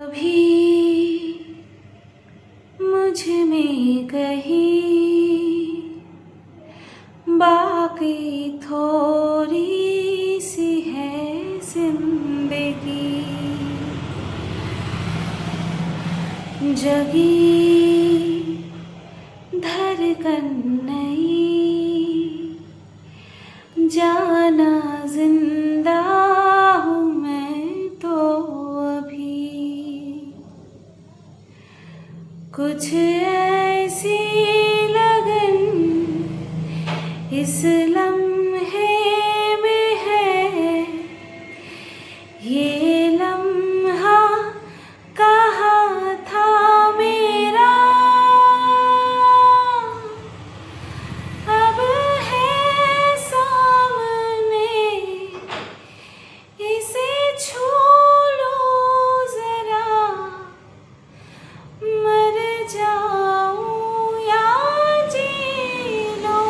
अभी मुझ में कहीं बाकी थोड़ी सी है जिंदगी, जगी धड़कन नहीं, जाना जिंदा हूँ मैं तो अभी। कुछ ऐसी लगन इस लम्हे में है, ये लम्हा कहाँ था मेरा, अब है सामने, इसे छू लो जरा, मर जाऊं या जी लो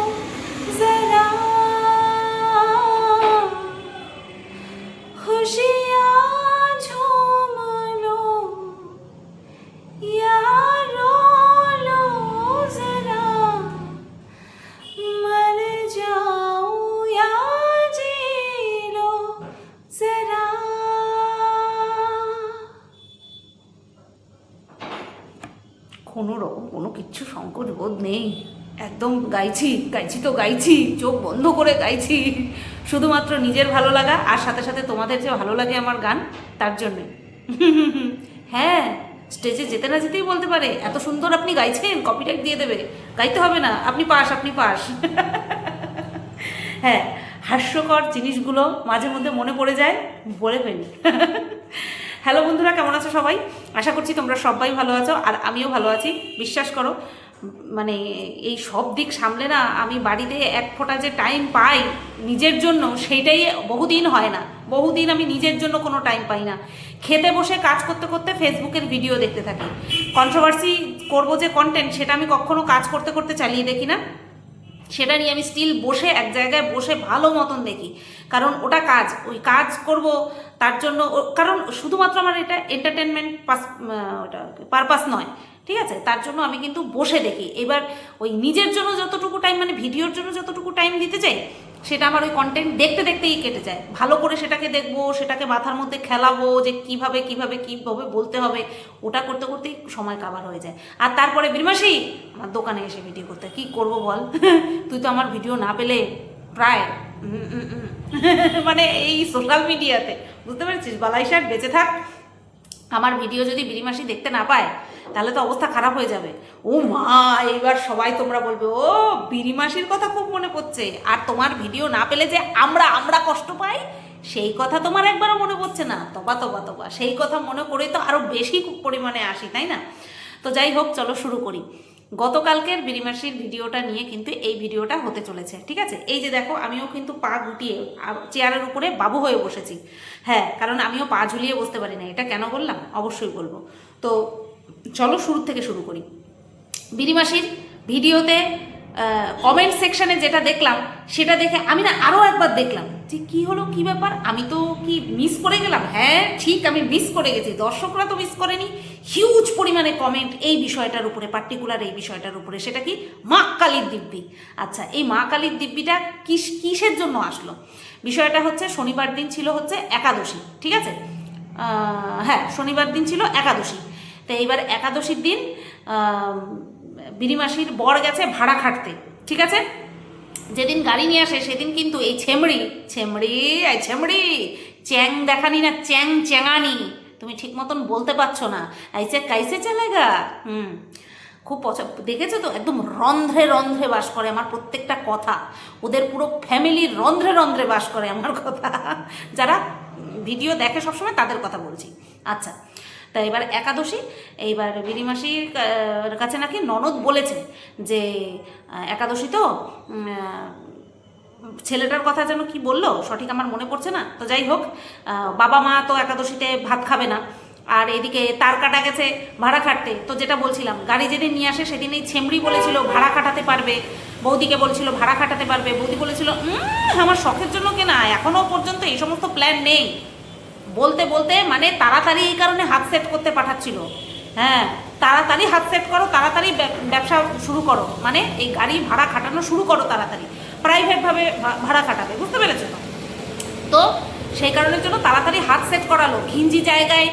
जरा, खुशियाँ झूम लो या रो लो जरा, मर जाऊं या जी लो जरा। কোনো রকম কোনো কিচ্ছু সংকোচ বোধ নেই, একদম গাইছি গাইছি তো গাইছি, চোখ বন্ধ করে গাইছি, শুধুমাত্র নিজের ভালো লাগা আর সাথে সাথে তোমাদের যে ভালো লাগে আমার গান তার জন্যে। হ্যাঁ, স্টেজে যেতে না যেতেই বলতে পারে এত সুন্দর আপনি গাইছেন, কপিরাইট দিয়ে দেবে, গাইতে হবে না, আপনি পাস আপনি পাস। হ্যাঁ, হাস্যকর জিনিসগুলো মাঝে মধ্যে মনে পড়ে যায়, বলে ফেলি। হ্যালো বন্ধুরা, কেমন আছো সবাই? আশা করছি তোমরা সবাই ভালো আছো আর আমিও ভালো আছি। বিশ্বাস করো, মানে এই সব দিক সামলে না আমি বাড়িতে এক ফোঁটা যে টাইম পাই নিজের জন্য, সেইটাই বহুদিন হয় না, বহুদিন আমি নিজের জন্য কোনো টাইম পাই না। খেতে বসে কাজ করতে করতে ফেসবুকের ভিডিও দেখতে থাকি, কন্ট্রোভার্সি করবো যে কন্টেন্ট, সেটা আমি কখনো কাজ করতে করতে চালিয়ে দেখি না, সেটা নিয়ে আমি স্টিল বসে এক জায়গায় বসে ভালো মতন দেখি, কারণ ওটা কাজ, ওই কাজ করব তার জন্য, কারণ শুধুমাত্র আমার এটা এন্টারটেনমেন্ট ওটা পারপাস নয়, ঠিক আছে? তার জন্য আমি কিন্তু বসে দেখি। এবার ওই নিজের জন্য যতটুকু টাইম, মানে ভিডিওর জন্য যতটুকু টাইম দিতে চাই, সেটা আমার ওই কন্টেন্ট দেখতে দেখতেই কেটে যায়। ভালো করে সেটাকে দেখবো, সেটাকে মাথার মধ্যে খেলাবো যে কীভাবে বলতে হবে, ওটা করতে করতেই সময় কাভার হয়ে যায়। আর তারপরে বিরমাসি আমার দোকানে এসে ভিডিও করতে, কি করব বল? তুই তো আমার ভিডিও না পেলে প্রায় মানে এই সোশ্যাল মিডিয়াতে, বুঝতে পেরেছিস? বালাই ষাট বেঁচে থাক, আমার ভিডিও যদি বিরিমাসি দেখতে না পায় তাহলে তো অবস্থা খারাপ হয়ে যাবে। ও মা, এইবার সবাই তোমরা বলবে ও বিরিমাসির কথা খুব মনে পড়ছে, আর তোমার ভিডিও না পেলে যে আমরা কষ্ট পাই সেই কথা তোমার একবারও মনে পড়ছে না? তবা তবা তবা, সেই কথা মনে করে তো আরও বেশি পরিমাণে আসি, তাই না? তো যাই হোক, চলো শুরু করি। গতকালকের বিরিমাসির ভিডিওটা নিয়ে কিন্তু এই ভিডিওটা হতে চলেছে, ঠিক আছে? এই যে দেখো, আমিও কিন্তু পা গুটিয়ে চেয়ারের উপরে বাবু হয়ে বসেছি। হ্যাঁ, কারণ আমিও পা ঝুলিয়ে বসতে পারি না। এটা কেন বললাম অবশ্যই বলবো। তো চলো শুরু থেকে শুরু করি। বিরিমাসির ভিডিওতে কমেন্ট সেকশানে যেটা দেখলাম, সেটা দেখে আমি না আরও একবার দেখলাম যে কী হলো, কী ব্যাপার, আমি তো কি মিস করে গেলাম? হ্যাঁ ঠিক, আমি মিস করে গেছি, দর্শকরা তো মিস করেনি। হিউজ পরিমাণে কমেন্ট এই বিষয়টার উপরে, পার্টিকুলার এই বিষয়টার উপরে, সেটা কি মা কালীর দিব্যি। আচ্ছা, এই মা কালীর দিব্যিটা কিসের জন্য আসলো? বিষয়টা হচ্ছে শনিবার দিন ছিল হচ্ছে একাদশী, ঠিক আছে? হ্যাঁ, শনিবার দিন ছিল একাদশী। তো এইবার একাদশীর দিন বিরিমাসির বর গেছে ভাড়া খাটতে, ঠিক আছে? যেদিন গাড়ি নিয়ে আসে সেদিন কিন্তু এই ছেমড়ি চ্যাং দেখানি না, চ্যাঙানি, তুমি ঠিক মতন বলতে পারছো না, আইসে কাইসে চলেগা। খুব দেখেছো তো, একদম রন্ধ্রে রন্ধ্রে বাস করে আমার প্রত্যেকটা কথা, ওদের পুরো ফ্যামিলির রন্ধ্রে রন্ধ্রে বাস করে আমার কথা। যারা ভিডিও দেখে সবসময় তাদের কথা বলছি। আচ্ছা, তা এবার একাদশী, এইবার বিরিমাসির কাছে নাকি ননদ বলেছে যে একাদশী তো, ছেলেটার কথা যেন কি বললো সঠিক আমার মনে পড়ছে না। তো যাই হোক, বাবা মা তো একাদশীতে ভাত খাবে না, আর এদিকে তার কাটা গেছে ভাড়া খাটতে। তো যেটা বলছিলাম, গাড়ি যেদিন নিয়ে আসে সেদিন এই ছেমড়ি বলেছিল ভাড়া খাটাতে পারবে, বৌদিকে বলেছিল ভাড়া খাটাতে পারবে, বৌদি বলেছিল আমার শখের জন্য কেনা, এখনও পর্যন্ত এই সমস্ত প্ল্যান নেই। বলতে বলতে মানে তাড়াতাড়ি এই কারণে হাত সেট করতে পাঠাচ্ছিল। হ্যাঁ, তাড়াতাড়ি হাত সেট করো, তাড়াতাড়ি ব্যবসা শুরু করো, মানে এই গাড়ি ভাড়া খাটানো শুরু করো তাড়াতাড়ি, প্রাইভেটভাবে ভাড়া খাটাবে, বুঝতে পেরেছো তো? তো সেই কারণের জন্য তাড়াতাড়ি হাত সেট করালো। ঘিঞ্জি জায়গায়,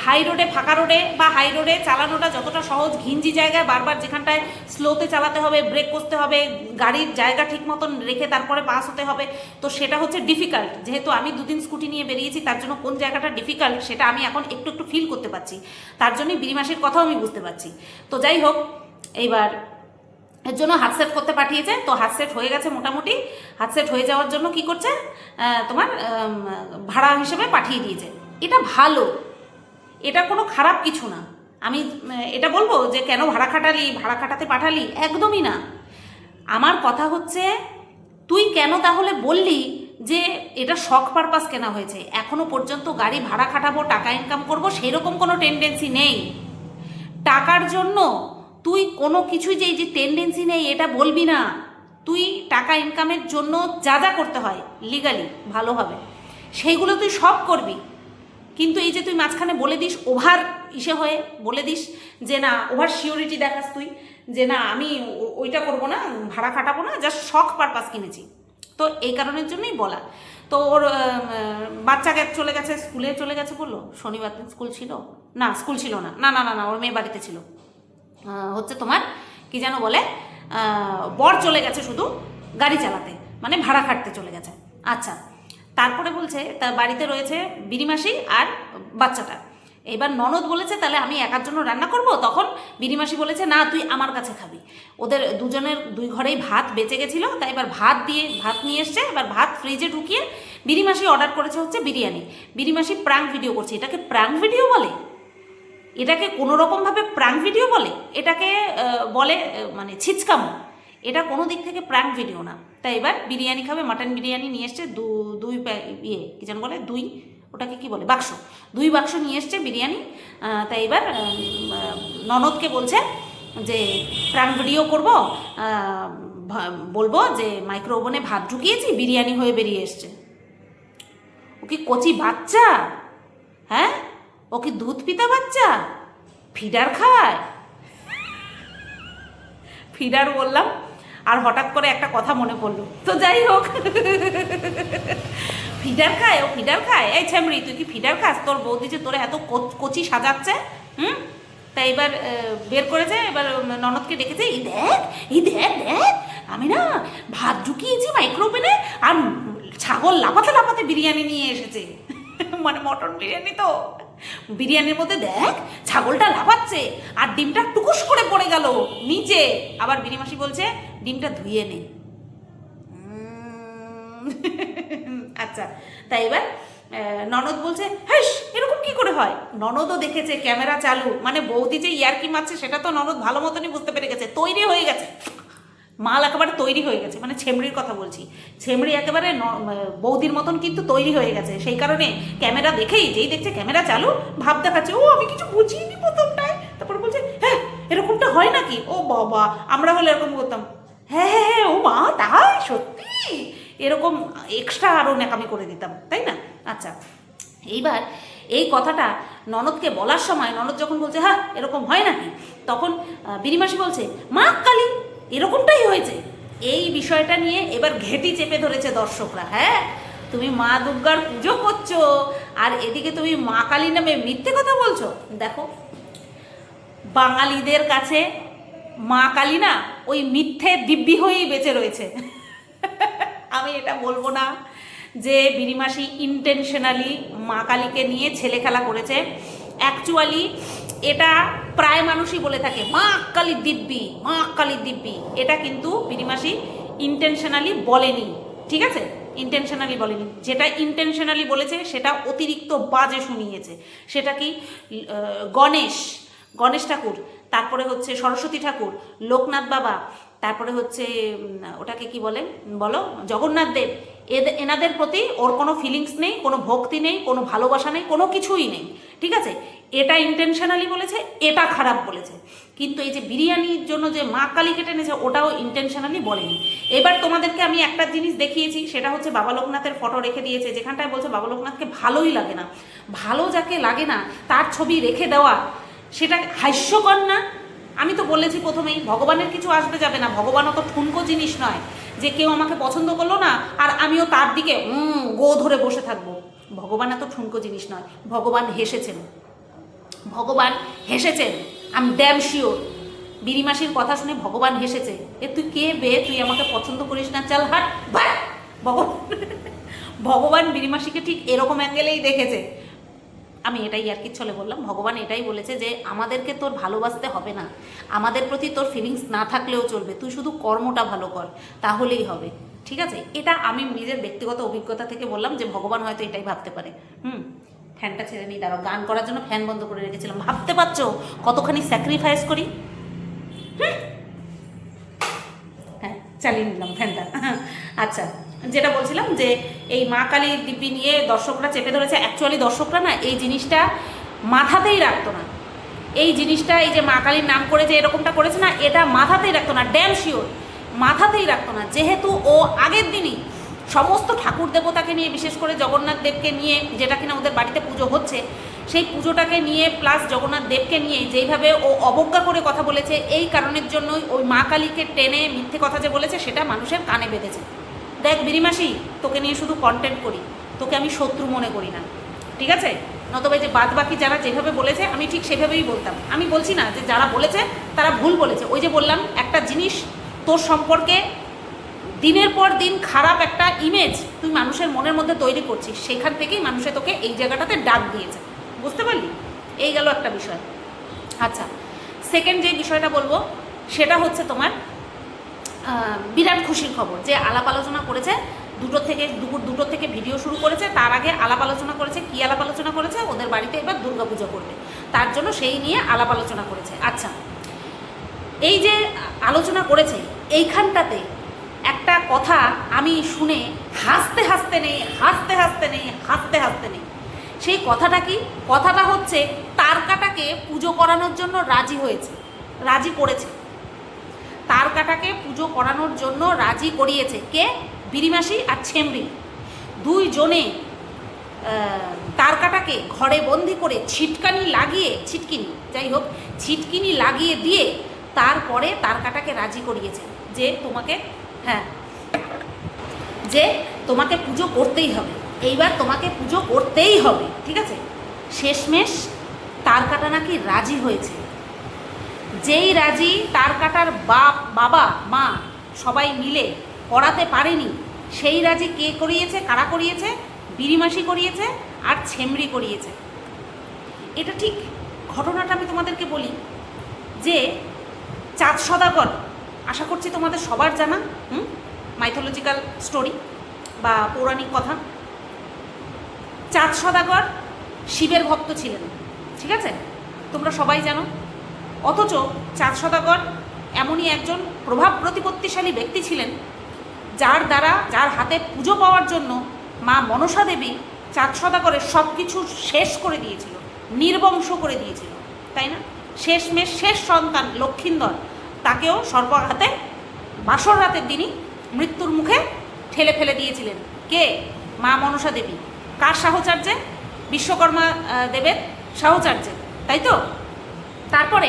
হাই রোডে, ফাঁকা রোডে বা হাই রোডে চালানোটা যতটা সহজ, ঘিঞ্জি জায়গায় বারবার যেখানটায় স্লোতে চালাতে হবে, ব্রেক করতে হবে, গাড়ির জায়গা ঠিক মতন রেখে তারপরে পাস হতে হবে, তো সেটা হচ্ছে ডিফিকাল্ট। যেহেতু আমি দুদিন স্কুটি নিয়ে বেরিয়েছি, তার জন্য কোন জায়গাটা ডিফিকাল্ট সেটা আমি এখন একটু একটু ফিল করতে পারছি, তার জন্যই বিরিমাসির কথাও আমি বুঝতে পারছি। তো যাই হোক, এইবার এর জন্য হাত সেট করতে পাঠিয়েছে। তো হাত সেট হয়ে গেছে মোটামুটি। হাত সেট হয়ে যাওয়ার জন্য কি করছে, তোমার ভাড়া হিসেবে পাঠিয়ে দিয়েছে। এটা ভালো, এটা কোনো খারাপ কিছু না। আমি এটা বলবো যে কেন ভাড়া খাটাতে পাঠালি, একদমই না। আমার কথা হচ্ছে তুই কেন তাহলে বললি যে এটা শখ পারপাস কেনা হয়েছে? এখনো পর্যন্ত গাড়ি ভাড়া খাটাবো, টাকা ইনকাম করবো, সেরকম কোনো টেন্ডেন্সি নেই। টাকার জন্য তুই কোনো কিছুই যে এই যে টেন্ডেন্সি নেই এটা বলবি না। তুই টাকা ইনকামের জন্য যা যা করতে হয় লিগালি ভালোভাবে, সেইগুলো তুই সব করবি। কিন্তু এই যে তুই মাঝখানে বলে দিস, ওভার হয়ে বলে দিস যে না, ওভার সিওরিটি দেখাস তুই যে না আমি ওইটা করবো না, ভাড়া খাটাবো না, জাস্ট শখ পারপাস কিনেছি। তো এই কারণের জন্যই বলা। তো ওর বাচ্চা চলে গেছে, স্কুলে চলে গেছে বললো। শনিবার দিন স্কুল ছিল না? স্কুল ছিল না, না না না না, ওর মেয়ে বাড়িতে ছিল। হচ্ছে তোমার কি যেন বলে, বর চলে গেছে শুধু গাড়ি চালাতে, মানে ভাড়া খাটতে চলে গেছে। আচ্ছা, তারপরে বলছে তার বাড়িতে রয়েছে বিরিমাসি আর বাচ্চাটা। এবার ননদ বলেছে তাহলে আমি একার জন্য রান্না করব। তখন বিরিমাসি বলেছে না, তুই আমার কাছে খাবি। ওদের দুজনের দুই ঘরেই ভাত বেঁচে গেছিলো, তাই এবার ভাত নিয়ে এসছে। এবার ভাত ফ্রিজে ঢুকিয়ে বিরিমাসি অর্ডার করেছে হচ্ছে বিরিয়ানি। বিরিমাসি প্রাঙ্ক ভিডিও করছে। এটাকে প্রাঙ্ক ভিডিও বলে? এটাকে কোনো রকমভাবে প্রাঙ্ক ভিডিও বলে? এটাকে বলে মানে ছিচকামো। এটা কোনো দিক থেকে প্রাঙ্ক ভিডিও না। তাই এবার বিরিয়ানি খাবে, মাটন বিরিয়ানি নিয়ে এসছে দুই কি যেন বলে, ওটাকে কি বলে, বাক্স, 2 বাক্স নিয়ে এসছে বিরিয়ানি। তাই এবার ননদকে বলছে যে প্রাঙ্ক ভিডিও করব, বলবো যে মাইক্রো ওভেনে ভাত ঢুকিয়েছি, বিরিয়ানি হয়ে বেরিয়ে এসছে। ও কি কচি বাচ্চা? হ্যাঁ, ও কি দুধ পিতা বাচ্চা? ফিডার খায়? ফিডার বললাম আর হঠাৎ করে একটা কথা মনে পড়লো। তো যাই হোক, ফিডার খায়, ও ফিডার খায়। এই ছ্যামড়ি, তুই কি ফিডার খাস? তোর বৌদি যে তোরে এত কচি সাজাচ্ছে, তাই এবার বের করেছে। এবার ননদকে ডেকেছে, এই দেখ আমি না ভাত ঢুকিয়েছি মাইক্রো ওভেনে, আর ছাগল লাফাতে লাফাতে বিরিয়ানি নিয়ে এসেছে। মানে মটন বিরিয়ানি। তো বিরিয়ানির মধ্যে দেখ ছাগলটা লাফাচ্ছে, আর ডিমটা টুকুস করে পড়ে গেল নিচে। আবার বিরিমাসি বলছে ডিমটা ধুয়ে নে। আচ্ছা, তাই এবার ননদ বলছে হ্যাঁ এরকম কি করে হয়? ননদও দেখেছে ক্যামেরা চালু, মানে বৌদি যে ইয়ার্কি মারছে সেটা তো ননদ ভালো মতনই বুঝতে পেরে গেছে। তৈরি হয়ে গেছে, মাল একেবারে তৈরি হয়ে গেছে। মানে ছেমড়ির কথা বলছি, ছেমড়ি একেবারে বৌদির মতন কিন্তু তৈরি হয়ে গেছে। সেই কারণে ক্যামেরা দেখেই, যেই দেখছে ক্যামেরা চালু, ভাব দেখাচ্ছে ও আমি কিছু বুঝিনি প্রথমটায়। তারপর বলছে হ্যাঁ এরকমটা হয় নাকি? ও বাবা, আমরা হলে এরকম করতাম। হ্যাঁ ও মা, তাই সত্যি, এরকম এক্সট্রা আরও ন্যাকামি করে দিতাম, তাই না? আচ্ছা, এইবার এই কথাটা ননদকে বলার সময় ননদ যখন বলছে হ্যাঁ এরকম হয় নাকি, তখন বিরিমাসি বলছে মা কালী এরকমটাই হয়েছে। এই বিষয়টা নিয়ে এবার ঘেঁটি চেপে ধরেছে দর্শকরা। হ্যাঁ, তুমি মা দুর্গার পুজো করছো আর এদিকে তুমি মা কালী নামে মিথ্যে কথা বলছো। দেখো, বাঙালিদের কাছে মা কালী না ওই মিথ্যে দিব্যি হয়েই বেঁচে রয়েছে। আমি এটা বলবো না যে বিরিমাসি ইন্টেনশনালি মা কালীকে নিয়ে ছেলে খেলা করেছে। অ্যাকচুয়ালি এটা প্রায় মানুষই বলে থাকে মা কালী দিব্যি, মা কালী দিব্যি। এটা কিন্তু বিরিমাসি ইন্টেনশনালি বলেনি, ঠিক আছে? ইন্টেনশনালি বলেনি। যেটা ইন্টেনশনালি বলেছে সেটা অতিরিক্ত বাজে শুনিয়েছে। সেটা কি, গণেশ ঠাকুর, তারপরে হচ্ছে সরস্বতী ঠাকুর, লোকনাথ বাবা, তারপরে হচ্ছে ওটাকে কি বলে বলো, জগন্নাথ দেব, এনাদের প্রতি ওর কোনো ফিলিংস নেই, কোনো ভক্তি নেই, কোনো ভালোবাসা নেই, কোনো কিছুই নেই, ঠিক আছে? এটা ইন্টেনশনালি বলেছে, এটা খারাপ বলেছে, কিন্তু এই যে বিরিয়ানির জন্য যে মা কালী কেটে নিয়েছে ওটাও ইন্টেনশনালি বলেনি। এবার তোমাদেরকে আমি একটা জিনিস দেখিয়েছি, সেটা হচ্ছে বাবা লোকনাথের ফটো রেখে দিয়েছে, যেখানটায় বলছে বাবা লোকনাথকে ভালোই লাগে না। ভালো যাকে লাগে না তার ছবি রেখে দেওয়া, সেটা হাস্যকর না? আমি তো বলেছি প্রথমেই, ভগবানের কিছু আসবে যাবে না, ভগবান অত ঠুনকো জিনিস নয় যে কেউ আমাকে পছন্দ করলো না আর আমিও তার দিকে গো ধরে বসে থাকবো। ভগবান এত ঠুনকো জিনিস নয়। ভগবান হেসেছেন, ভগবান হেসেছেন, আই এম ড্যাম শিওর। বিরিমাসির কথা শুনে ভগবান হেসেছে, এ তুই কে বে, তুই আমাকে পছন্দ করিস না, চল হাট ভাট। ভগবান বিরিমাসিকে ঠিক এরকম অ্যাঙ্গেলেই দেখেছে। আমি এটাই আর কি চলে বললাম, ভগবান এটাই বলেছে যে আমাদেরকে তোর ভালোবাসতে হবে না, আমাদের প্রতি তোর ফিলিংস না থাকলেও চলবে, তুই শুধু কর্মটা ভালো কর, তাহলেই হবে, ঠিক আছে? এটা আমি নিজের ব্যক্তিগত অভিজ্ঞতা থেকে বললাম যে ভগবান হয়তো এটাই ভাবতে পারে। ফ্যানটা ছেড়ে নিই, দাঁড়াও, গান করার জন্য ফ্যান বন্ধ করে রেখেছিলাম। ভাবতে পারছো কতখানি স্যাক্রিফাইস করি? হ্যাঁ, চালিয়ে নিলাম ফ্যানটা। আচ্ছা, যেটা বলছিলাম যে এই মা কালী দিব্যি নিয়ে দর্শকরা চেপে ধরেছে। অ্যাকচুয়ালি দর্শকরা না এই জিনিসটা মাথাতেই রাখতো না, এই জিনিসটা, এই যে মা কালীর নাম করে যে এরকমটা করেছে না, এটা মাথাতেই রাখতো না, ড্যাম শিওর মাথাতেই রাখতো না। যেহেতু ও আগের দিনই সমস্ত ঠাকুর দেবতাকে নিয়ে, বিশেষ করে জগন্নাথ দেবকে নিয়ে, যেটা কিনা ওদের বাড়িতে পুজো হচ্ছে, সেই পুজোটাকে নিয়ে প্লাস জগন্নাথ দেবকে নিয়ে যেইভাবে ও অবজ্ঞা করে কথা বলেছে, এই কারণের জন্যই ওই মা কালীকে টেনে মিথ্যে কথা যে বলেছে সেটা মানুষের কানে বেঁধেছে। দেখ বিরিমাসি, তোকে নিয়ে শুধু কন্টেন্ট করি, তোকে আমি শত্রু মনে করি না, ঠিক আছে? নতবা যে বাদ বাকি যারা যেভাবে বলেছে আমি ঠিক সেভাবেই বলতাম। আমি বলছি না যে যারা বলেছে তারা ভুল বলেছে। ওই যে বললাম, একটা জিনিস তোর সম্পর্কে দিনের পর দিন খারাপ একটা ইমেজ তুই মানুষের মনের মধ্যে তৈরি করছিস, সেখান থেকেই মানুষে তোকে এই জায়গাটাতে ডাক দিয়েছে, বুঝতে পারলি? এই গেল একটা বিষয়। আচ্ছা, সেকেন্ড যে বিষয়টা বলবো সেটা হচ্ছে তোমার বিরাট খুশির খবর, যে আলাপ আলোচনা করেছে দুপুর 2টো থেকে ভিডিও শুরু করেছে। তার আগে আলাপ আলোচনা করেছে, কী আলাপ আলোচনা করেছে? ওদের বাড়িতে এবার দুর্গাপুজো করবে, তার জন্য সেই নিয়ে আলাপ আলোচনা করেছে। আচ্ছা, এই যে আলোচনা করেছে, এইখানটাতে একটা কথা আমি শুনে হাসতে হাসতে নেই। সেই কথাটা কি? কথাটা হচ্ছে তারকাটাকে পুজো করানোর জন্য রাজি করেছে, তারকাটাকে পুজো করানোর জন্য রাজি করিয়েছে কে? বিরিমাসি আর ছেমরি দুইজনে তারকাটাকে ঘরে বন্দি করে ছিটকিনি লাগিয়ে দিয়ে তারপরে তারকাটাকে রাজি করিয়েছে যে তোমাকে পুজো করতেই হবে, এইবার তোমাকে পুজো করতেই হবে, ঠিক আছে? শেষমেশ তারকাটা নাকি রাজি হয়েছে। যেই রাজি তারকাটার বাবা মা সবাই মিলে করাতে পারেনি, সেই রাজি কে করিয়েছে? কারা করিয়েছে? বিরিমাসি করিয়েছে আর ছেমরি করিয়েছে। এটা ঠিক ঘটনাটা আমি তোমাদেরকে বলি যে চাঁদ সদাগর, আশা করছি তোমাদের সবার জানা, মাইথোলজিক্যাল স্টোরি বা পৌরাণিক কথা। চাঁদ সদাগর শিবের ভক্ত ছিলেন, ঠিক আছে? তোমরা সবাই জানো। অথচ চাঁদ সদাগর এমনই একজন প্রভাব প্রতিপত্তিশালী ব্যক্তি ছিলেন যার হাতে পুজো পাওয়ার জন্য মা মনসা দেবী চাঁদ সদাগরের সব কিছু শেষ করে দিয়েছিল, নির্বংশ করে দিয়েছিল, তাই না? শেষমেশ শেষ সন্তান লক্ষিন্দর, তাকেও সর্বাঘাতে বাসর রাতের দিনই মৃত্যুর মুখে ঠেলে ফেলে দিয়েছিলেন। কে? মা মনসা দেবী। কার সাহচর্যে? বিশ্বকর্মা দেবের সাহচর্যে, তাই তো? তারপরে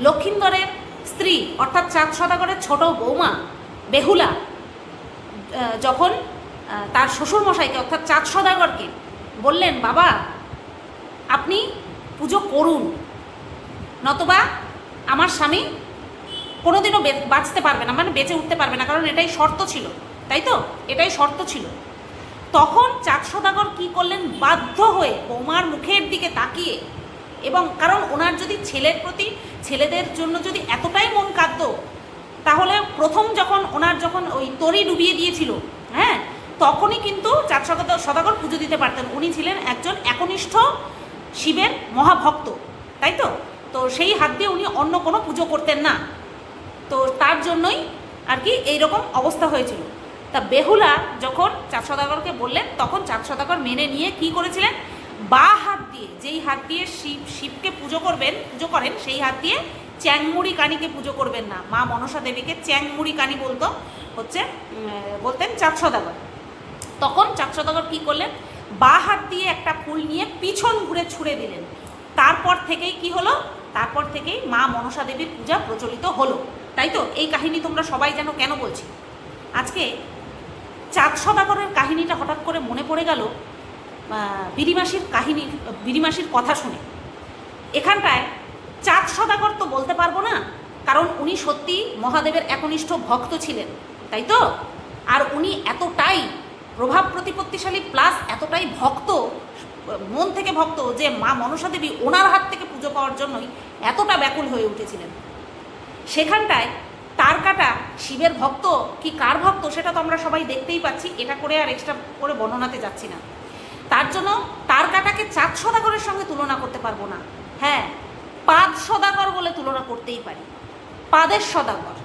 লক্ষিন্দরের স্ত্রী অর্থাৎ চাঁদ সদাগরের ছোট বৌমা বেহুলা যখন তার শ্বশুরমশাইকে অর্থাৎ চাঁদ সদাগরকে বললেন, বাবা আপনি পুজো করুন, নতবা আমার স্বামী কোনোদিনও বাঁচতে পারবে না, মানে বেঁচে উঠতে পারবে না, কারণ এটাই শর্ত ছিল, তাই তো? এটাই শর্ত ছিল। তখন চাঁদ সদাগর কী করলেন? বাধ্য হয়ে বৌমার মুখের দিকে তাকিয়ে, এবং কারণ ওনার যদি ছেলেদের জন্য যদি এতটাই মন কাঁদত, তাহলে প্রথম যখন ওই তরি ডুবিয়ে দিয়েছিল, হ্যাঁ, তখনই কিন্তু চাঁদ সদাগর পুজো দিতে পারতেন। উনি ছিলেন একজন একনিষ্ঠ শিবের মহাভক্ত, তাই তো? তো সেই হাত দিয়ে উনি অন্য কোনো পুজো করতেন না, তো তার জন্যই আর কি এইরকম অবস্থা হয়েছিল। তা বেহুলা যখন চাঁদ সওদাগরকে বললেন, তখন চাঁদ সওদাগর মেনে নিয়ে কি করেছিলেন, বা হাত দিয়ে, যেই হাত দিয়ে শিবকে পুজো করেন সেই হাত দিয়ে চ্যাংমুড়ি কানিকে পুজো করবেন না। মা মনসা দেবীকে চ্যাংমুড়ি কানি বলতেন চাঁদ সওদাগর। তখন চাঁদ সওদাগর কী করলেন, বা হাত দিয়ে একটা ফুল নিয়ে পিছন ঘুরে ছুঁড়ে দিলেন। তারপর থেকেই কি হলো, তারপর থেকেই মা মনসা দেবীর পূজা প্রচলিত হলো। তাই তো? এই কাহিনী তোমরা সবাই জানো। কেন বলছি, আজকে চাঁদ সওদাগরের কাহিনীটা হঠাৎ করে মনে পড়ে গেল বিরিমাসির কথা শুনে। এখানটায় চাঁদ সওদাগর তো বলতে পারবো না, কারণ উনি সত্যি মহাদেবের একনিষ্ঠ ভক্ত ছিলেন, তাই তো? আর উনি এতটাই প্রভাব প্রতিপত্তিশালী প্লাস এতটাই ভক্ত, মন থেকে ভক্ত, যে মা মনসা দেবী ওনার হাত থেকে পুজো পাওয়ার জন্যই এতটা ব্যাকুল হয়ে উঠেছিলেন। সেখানটায় তার কাটা শিবের ভক্ত কি কার ভক্ত সেটা তো আমরা সবাই দেখতেই পাচ্ছি, এটা করে আর এক্সট্রা করে বর্ণনাতে যাচ্ছি না। তার জন্য তার কাটাকে চাঁদ সওদাগরের সঙ্গে তুলনা করতে পারবো না। হ্যাঁ, পাদ সওদাগর বলে তুলনা করতেই পারি, পাদের সওদাগর,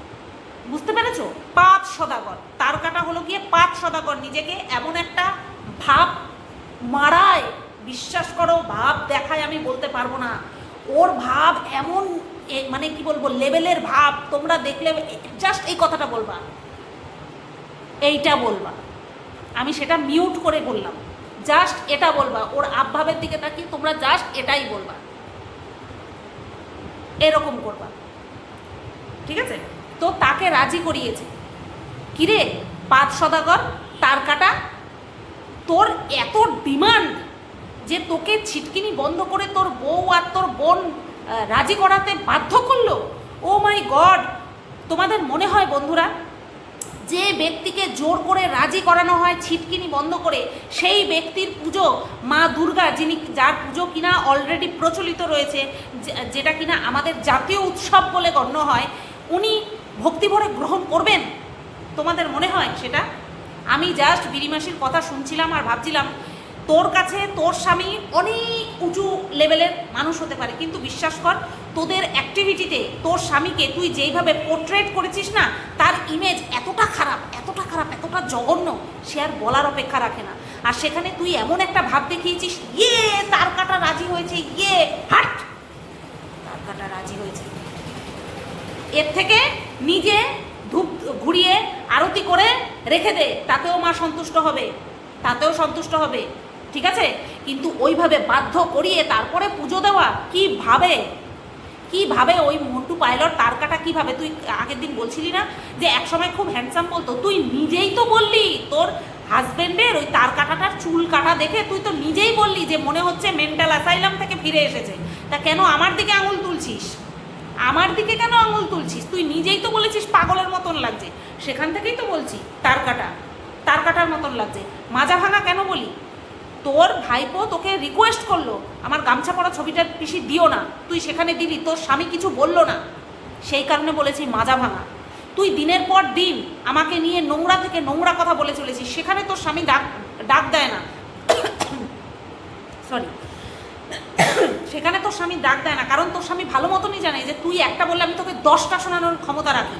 বুঝতে পেরেছো? পাদ সওদাগর, তার কাটা হলো গিয়ে পাদ সওদাগর। নিজেকে এমন একটা ভাব মারায়, বিশ্বাস করো, ভাব দেখায়, আমি বলতে পারবো না। ওর ভাব এমন মানে কি বলবো, লেভেলের ভাব, তোমরা দেখলে জাস্ট এই কথাটা বলবা, এইটা বলবা, আমি সেটা মিউট করে বললাম, জাস্ট এটা বলবা, ওর আবভাবের দিকে তাকিয়ে তোমরা জাস্ট এটাই বলবা, এরকম করবা, ঠিক আছে? তো তাকে রাজি করিয়েছে, কিরে পাদ সওদাগর, তার কাটা, তোর এত ডিমান্ড যে তোকে ছিটকিনি বন্ধ করে তোর বউ আর তোর বোন রাজি করাতে বাধ্য করলো। ও মাই গড! তোমাদের মনে হয় বন্ধুরা, যে ব্যক্তিকে জোর করে রাজি করানো হয় ছিটকিনি বন্ধ করে, সেই ব্যক্তির পুজো মা দুর্গা, যার পুজো কিনা অলরেডি প্রচলিত রয়েছে, যেটা কিনা আমাদের জাতীয় উৎসব বলে গণ্য হয়, উনি ভক্তিভরে গ্রহণ করবেন? তোমাদের মনে হয় সেটা? আমি জাস্ট বিরিমাসির কথা শুনছিলাম আর ভাবছিলাম, তোর কাছে তোর স্বামী অনেক উঁচু লেভেলের মানুষ হতে পারে, কিন্তু বিশ্বাস কর, তোদের অ্যাক্টিভিটিতে তোর স্বামীকে তুই যেইভাবে পোর্ট্রেট করেছিস না, তার ইমেজ এতটা খারাপ, এতটা খারাপ, এতটা জঘন্য, সে আর বলার অপেক্ষা রাখে না। আর সেখানে তুই এমন একটা ভাব দেখিয়েছিস, তার কাটা রাজি হয়েছে, হাট, তার কাটা রাজি হয়েছে। এর থেকে নিজে ধূপ ঘুরিয়ে আরতি করে রেখে দে, তাতেও মা সন্তুষ্ট হবে, তাতেও সন্তুষ্ট হবে, ঠিক আছে? কিন্তু ওইভাবে বাধ্য করিয়ে তারপরে পুজো দেওয়া, কিভাবে ওই মন্টু পাইলট তার কাটা কিভাবে, তুই আগের দিন বলছিলি না যে একসময় খুব হ্যান্ডসাম বলতো, তুই নিজেই তো বললি তোর হাজবেন্ডের ওই তার কাটাটার চুল কাটা দেখে তুই তো নিজেই বললি যে মনে হচ্ছে মেন্টাল অ্যাসাইলাম থেকে ফিরে এসেছে। তা কেন আমার দিকে আঙুল তুলছিস? আমার দিকে কেন আঙুল তুলছিস? তুই নিজেই তো বলেছিস পাগলের মতন লাগছে, সেখান থেকেই তো বলছি তার কাটার মতন লাগছে। মাজা ভাঙা কেন বলি? তোর ভাইপো তোকে রিকোয়েস্ট করলো আমার গামছা পরা ছবিটা পিসি দিও না, তুই সেখানে দিলি, তোর স্বামী কিছু বললো না, সেই কারণে বলেছি মাজা ভাঙা। তুই দিনের পর দিন আমাকে নিয়ে নোংরা থেকে নোংরা কথা বলে চলেছিস, সেখানে তোর স্বামী ডাক দেয় না, সরি, সেখানে তোর স্বামী ডাক দেয় না, কারণ তোর স্বামী ভালো মতনই জানে যে তুই একটা বললে আমি তোকে 10টা শোনানোর ক্ষমতা রাখি।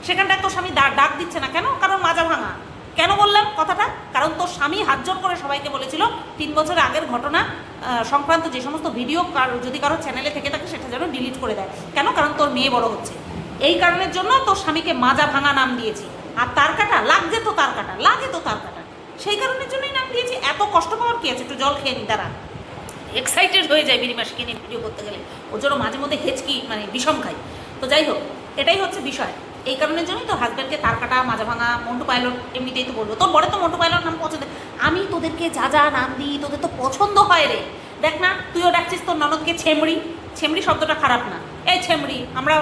সেখানটায় তোর স্বামী ডাক দিচ্ছে না কেন? কারণ মাজা ভাঙা। কেন বললাম কথাটা? কারণ তোর স্বামী হাত জোর করে সবাইকে বলেছিল 3 বছর আগের ঘটনা সংক্রান্ত যে সমস্ত ভিডিও যদি কারো চ্যানেলে থেকে থাকে সেটা যেন ডিলিট করে দেয়। কেন? কারণ তোর মেয়ে বড় হচ্ছে, এই কারণের জন্য তোর স্বামীকে মাজা ভাঙা নাম দিয়েছি। আর তার কাটা লাগে তো তার কাটা, সেই কারণের জন্যই নাম দিয়েছি। এত কষ্ট পাওয়ার কি আছে? একটু জল খেয়ে নি, দাঁড়া। এক্সাইটেড হয়ে যায় বিরিমাসিকে নিয়ে ভিডিও করতে গেলে, ওর জন্য মাঝে মধ্যে হেঁচকি মানে বিষম খাই। তো যাই হোক, এটাই হচ্ছে বিষয়। এই কারণের জন্যই তো হাজব্যান্ডকে তার কাটা, মাজা ভাঙা, মন্টু পাইলট এমনিতেই তো বলবো। তোর বড় তো মন্টু পাইলট নাম পছন্দ, আমি তোদেরকে যা যা নাম দিই তোদের তো পছন্দ হয় রে। দেখ না, তুইও ডাকছিস তোর ননদকে ছেমড়ি। ছেমড়ি শব্দটা খারাপ না, এই ছেমড়ি আমরা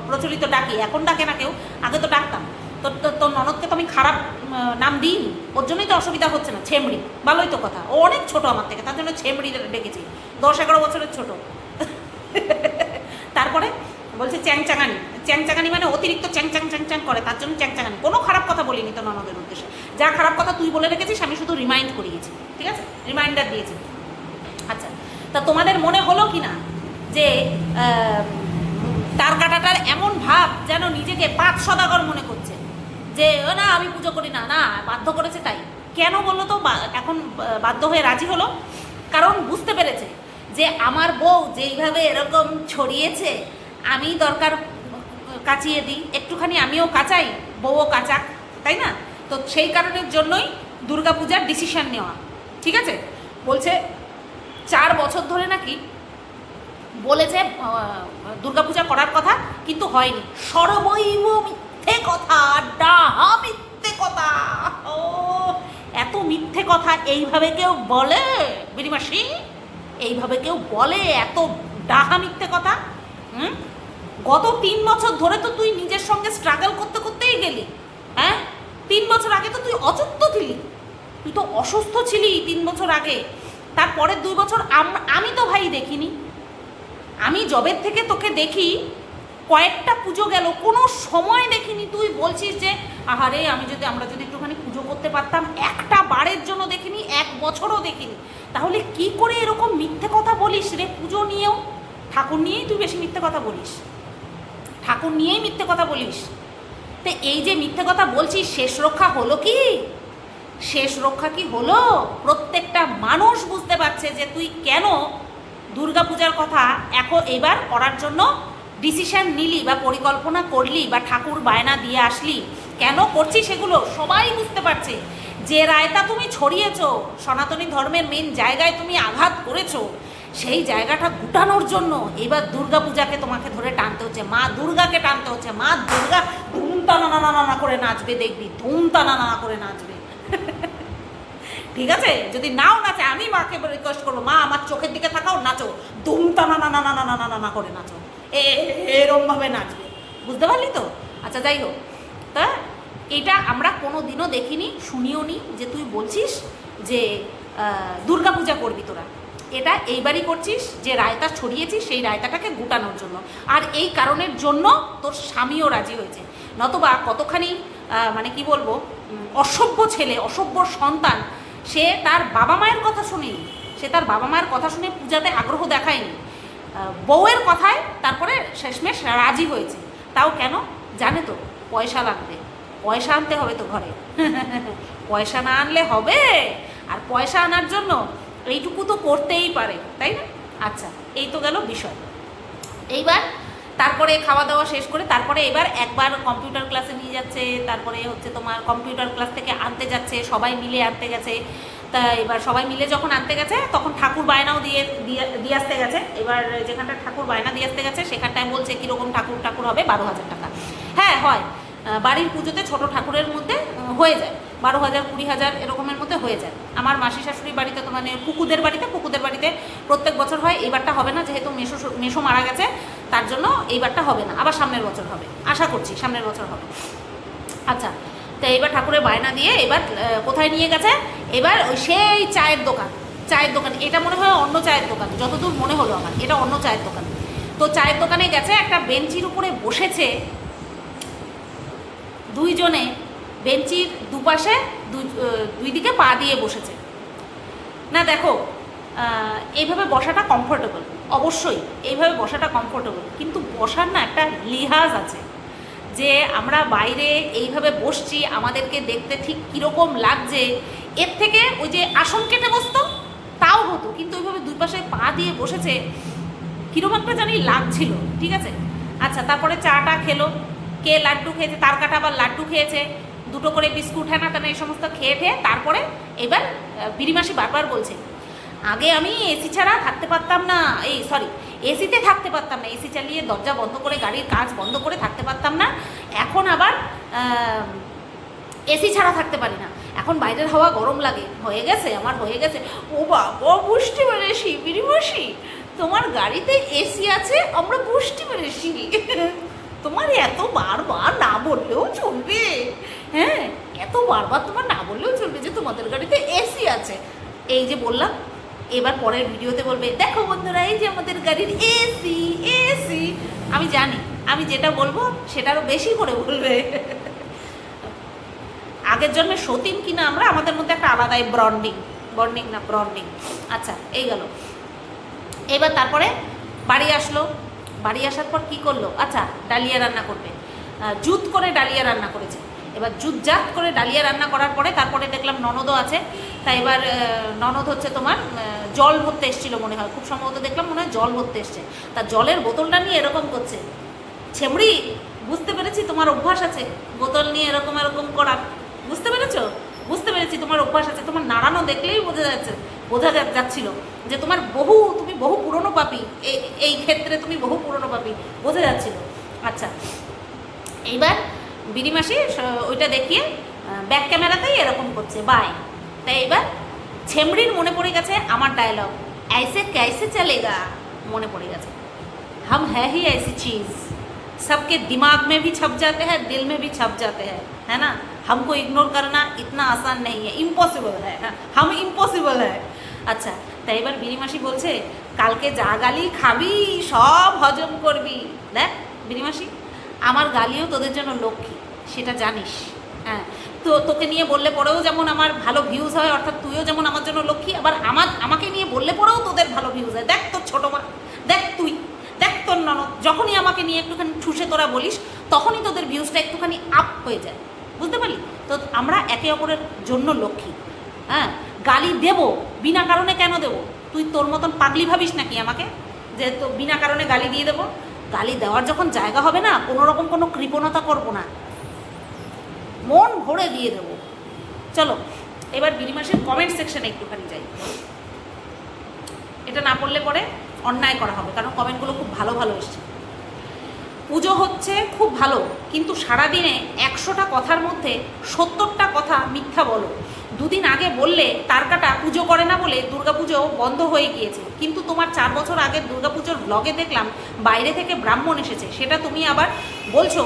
প্রচলিত ডাকি, এখন ডাকে না কেউ, আগে তো ডাকতাম। তোর ননদকে তো আমি খারাপ নাম দিইনি, ওর জন্যই তো অসুবিধা হচ্ছে না। ছেমড়ি ভালোই তো কথা, ও অনেক ছোট আমার থেকে, তার জন্য ছেমড়ি ডেকেছি, 10-11 বছরের ছোট। তারপরে বলছে চ্যাংচাঙানি মানে অতিরিক্ত চ্যাং করে, তার জন্য চ্যাংচাঙানি। কোনো খারাপ কথা বলিনি তো ননদের উদ্দেশ্যে, যা খারাপ কথা তুই বলে রেখেছিস আমি শুধু রিমাইন্ড করিয়েছি, ঠিক আছে, রিমাইন্ডার দিয়েছি। আচ্ছা, তা তোমাদের মনে হলো কি না যে তার কাটাটার এমন ভাব যেন নিজেকে পাদ সওদাগর মনে করছে? যে না আমি পুজো করি না, না বাধ্য করেছে তাই। কেন বললো তো এখন বাধ্য হয়ে রাজি হলো? কারণ বুঝতে পেরেছে যে আমার বউ যেইভাবে এরকম ছড়িয়েছে, আমি দরকার কাচিয়ে দিই, একটুখানি আমিও কাচাই, বউও কাচাক, তাই না? তো সেই কারণের জন্যই দুর্গাপূজার ডিসিশন নেওয়া। ঠিক আছে, বলছে 4 বছর ধরে নাকি বলেছে দুর্গাপূজা করার কথা, কিন্তু হয়নি। সর্বৈব মিথ্যে কথা, ডাহা মিথ্যে কথা। ও এত মিথ্যে কথা এইভাবে কেউ বলে বিরিমাসি? এইভাবে কেউ বলে এত ডাহা মিথ্যে কথা? গত 3 বছর ধরে তো তুই নিজের সঙ্গে স্ট্রাগল করতে করতেই গেলি। হ্যাঁ, 3 বছর আগে তো তুই অচুত্ত ছিলি, তুই তো অসুস্থ ছিলি 3 বছর আগে। তারপরের 2 বছর আমি তো ভাই দেখিনি। আমি জবের থেকে তোকে দেখি, কয়েকটা পুজো গেল, কোনো সময় দেখিনি তুই বলছিস যে আহারে আমরা যদি একটুখানি পুজো করতে পারতাম। একটা বারের জন্য দেখিনি, 1 বছরও দেখিনি। তাহলে কি করে এরকম মিথ্যে কথা বলিস রে? পুজো নিয়েও, ঠাকুর নিয়েই তুই বেশি মিথ্যে কথা বলিস, ঠাকুর নিয়েই মিথ্যে কথা বলিস। তো এই যে মিথ্যে কথা বলছিস, শেষ রক্ষা হলো কি? শেষ রক্ষা কি হলো? প্রত্যেকটা মানুষ বুঝতে পারছে যে তুই কেন দুর্গাপূজার কথা এবার করার জন্য ডিসিশন নিলি বা পরিকল্পনা করলি বা ঠাকুর বায়না দিয়ে আসলি। কেন করছিস সেগুলো সবাই বুঝতে পারছে। যে রায়তা তুমি ছড়িয়েছো, সনাতনী ধর্মের মেন জায়গায় তুমি আঘাত করেছো, সেই জায়গাটা গুটানোর জন্য এবার দুর্গাপূজাকে তোমাকে ধরে টানতে হচ্ছে, মা দুর্গাকে টানতে হচ্ছে। মা দুর্গা ধুমতানা করে নাচবে, দেখবি ধুমতানা করে নাচবে। ঠিক আছে, যদি নাও নাচে আমি মাকে রিকোয়েস্ট করবো, মা আমার চোখের দিকে থাকাও, নাচো ধুমতানা করে নাচো, এরমভাবে নাচবে। বুঝতে পারলি তো? আচ্ছা যাই হোক, তা এটা আমরা কোনো দিনও দেখিনি, শুনিও নি যে তুই বলছিস যে দুর্গাপূজা করবি তোরা। এটা এইবারই করছিস, যে রায়তা ছড়িয়েছিস সেই রায়তাটাকে গুটানোর জন্য। আর এই কারণের জন্য তোর স্বামীও রাজি হয়েছে, নতবা কতখানি মানে কি বলবো, অসভ্য ছেলে, অসভ্য সন্তান। সে তার বাবা মায়ের কথা শুনেনি, সে তার বাবা মায়ের কথা শুনে পূজাতে আগ্রহ দেখায়নি, বউয়ের কথায় তারপরে শেষমেশ রাজি হয়েছে। তাও কেন জানে তো? পয়সা লাগবে, পয়সা আনতে হবে তো ঘরে। পয়সা না আনলে হবে? আর পয়সা আনার জন্য এইটুকু তো করতেই পারে, তাই না? আচ্ছা, এই তো গেল বিষয়। এইবার তারপরে খাওয়া দাওয়া শেষ করে তারপরে এবার একবার কম্পিউটার ক্লাসে নিয়ে যাচ্ছে, তারপরে হচ্ছে তোমার কম্পিউটার ক্লাস থেকে আনতে যাচ্ছে, সবাই মিলে আনতে গেছে। তা এবার সবাই মিলে যখন আনতে গেছে তখন ঠাকুর বায়নাও দিয়ে আসতে গেছে। এবার যেখানটা ঠাকুর বায়না দিয়ে আসতে গেছে সেখানটায় বলছে কীরকম ঠাকুর হবে, 12,000 টাকা। হ্যাঁ হয়, বাড়ির পুজোতে ছোট ঠাকুরের মধ্যে হয়ে যায় 12,000 20,000 এরকমের মধ্যে হয়ে যায়। আমার মাসি শাশুড়ির বাড়িতে তো মানে পুকুদের বাড়িতে প্রত্যেক বছর হয়। এইবারটা হবে না, যেহেতু মেশো মারা গেছে, তার জন্য এইবারটা হবে না, আবার সামনের বছর হবে, আশা করছি সামনের বছর হবে। আচ্ছা, তো এইবার ঠাকুরের বায়না দিয়ে এবার কোথায় নিয়ে গেছে? এবার ওই সেই চায়ের দোকান, এটা মনে হয় অন্য চায়ের দোকান, যতদূর মনে হলো আমার এটা অন্য চায়ের দোকান। তো চায়ের দোকানে গেছে, একটা বেঞ্চির উপরে বসেছে দুইজনে, বেঞ্চির দুপাশে দুই দিকে পা দিয়ে বসেছে। না দেখো, এইভাবে বসাটা কমফোর্টেবল, অবশ্যই এইভাবে বসাটা কমফোর্টেবল, কিন্তু বসার না একটা লিহাজ আছে, যে আমরা বাইরে এইভাবে বসছি, আমাদেরকে দেখতে ঠিক কীরকম লাগছে। এর থেকে ওই যে আসন কেটে বসতো তাও হতো, কিন্তু ওইভাবে দুই পাশে পা দিয়ে বসেছে, কীরকম একটা জানি লাগছিল। ঠিক আছে, আচ্ছা, তারপরে চাটা খেলো, কে লাড্ডু খেয়েছে, তার কাটা আবার লাড্ডু খেয়েছে, 2টো করে বিস্কুট, হ্যানা তেনা এই সমস্ত খেয়ে তারপরে এবার বিরিমাসি বারবার বলছে, আগে আমি এসি ছাড়া থাকতে পারতাম না, এসিতে থাকতে পারতাম না, এসি চালিয়ে দরজা বন্ধ করে গাড়ির কাঁচ বন্ধ করে থাকতে পারতাম না, এখন আবার এসি ছাড়া থাকতে পারি না, এখন বাইরের হাওয়া গরম লাগে, হয়ে গেছে। ও বাবা, বুঝতে পেরেছি বিরিমাসি, তোমার গাড়িতে এসি আছে, আমরা বুঝতে পেরেছি। তোমার এত বারবার না বললেও চলবে, হ্যাঁ, এত বারবার তোমার না বললেও চলবে যে তোমাদের গাড়িতে এসি আছে। এই যে বললাম, এবার পরের ভিডিওতে বলবে, দেখো বন্ধুরা, এই যে আমাদের গাড়ির এসি। আমি জানি আমি যেটা বলবো সেটারও বেশি করে বলবে। আগের জন্মে সতীন কিনা আমরা, আমাদের মধ্যে একটা আলাদাই ব্রন্ডিং। আচ্ছা, এই গেল। এবার তারপরে বাড়ি আসলো, বাড়ি আসার পর কি করলো? আচ্ছা, ডালিয়া রান্না করবে, জুত করে ডালিয়া রান্না করেছে। এবার জুতজাত করে ডালিয়া রান্না করার পরে তারপরে দেখলাম ননদও আছে, তাই এবার ননদ হচ্ছে তোমার জল ভরতে এসেছিলো মনে হয়, খুব সম্ভবত দেখলাম মনে হয় জল ভরতে এসছে, তা জলের বোতলটা নিয়ে এরকম করছে। ছেমড়ি, বুঝতে পেরেছি তোমার অভ্যাস আছে বোতল নিয়ে এরকম এরকম করার, বুঝতে পেরেছো? বুঝতে পেরেছি তোমার অভ্যাস আছে, তোমার নাড়ানো দেখলেই বোঝা যাচ্ছিল যে তুমি বহু পুরনো পাপি, এই ক্ষেত্রে তুমি বহু পুরনো পাপি, বোঝা যাচ্ছিল। আচ্ছা, এইবার বিড়িমাসি ওইটা দেখিয়ে ব্যাক ক্যামেরাতেই এরকম করছে বাই। তাই এবার ছেমড়ির মনে পড়ে গেছে আমার ডায়লগ, ऐसे कैसे चलेगा, মনে পড়ে গেছে। हम है ही ऐसी चीज़, सबके दिमाग में भी छप जाते हैं, दिल में भी छप जाते हैं, है ना। हमको इग्नोर करना इतना आसान नहीं है, इम्पॉसिबल है, हम इम्पॉसिबल है। আচ্ছা, তাই এবার বিড়িমাসি বলছে কালকে যা গালি খাবি সব হজম করবি। দেখ বিড়িমাসি, আমার গালিও তোদের জন্য লক্ষ্মী, সেটা জানিস। হ্যাঁ, তো তোকে নিয়ে বললে পরেও যেমন আমার ভালো ভিউজ হয়, অর্থাৎ তুইও যেমন আমার জন্য লক্ষ্মী, আবার আমাকে নিয়ে বললে পরেও তোদের ভালো ভিউজ হয়। দেখ তোর ছোটো মা, দেখ তুই, দেখ তোর ননদ, যখনই আমাকে নিয়ে একটুখানি ঠুসে তোরা বলিস তখনই তোদের ভিউজটা একটুখানি আপ হয়ে যায়, বুঝতে পারলি তো? আমরা একে অপরের জন্য লক্ষ্মী। হ্যাঁ, গালি দেব, বিনা কারণে কেন দেব? তুই তোর মতন পাগলি ভাবিস নাকি আমাকে যে তো বিনা কারণে গালি দিয়ে দেবো? গালি দেওয়ার যখন জায়গা হবে না, কোনো রকম কোনো কৃপণতা করবো না, মন ভরে দিয়ে দেবো। চলো এবার বিড়িমাসের কমেন্ট সেকশনে একটুখানি যাই। এটা না পড়লে পরে অন্যায় করা হবে, কারণ কমেন্টগুলো খুব ভালো ভালো এসছে। পুজো হচ্ছে খুব ভালো, কিন্তু সারাদিনে 100টা কথার মধ্যে 70টা কথা মিথ্যা বলো। দুদিন আগে বললে তার কাটা পুজো করে না বলে দুর্গাপুজো বন্ধ হয়ে গিয়েছে, কিন্তু তোমার 4 বছর আগের দুর্গাপুজোর ব্লগে দেখলাম বাইরে থেকে ব্রাহ্মণ এসেছে, সেটা তুমি আবার বলছো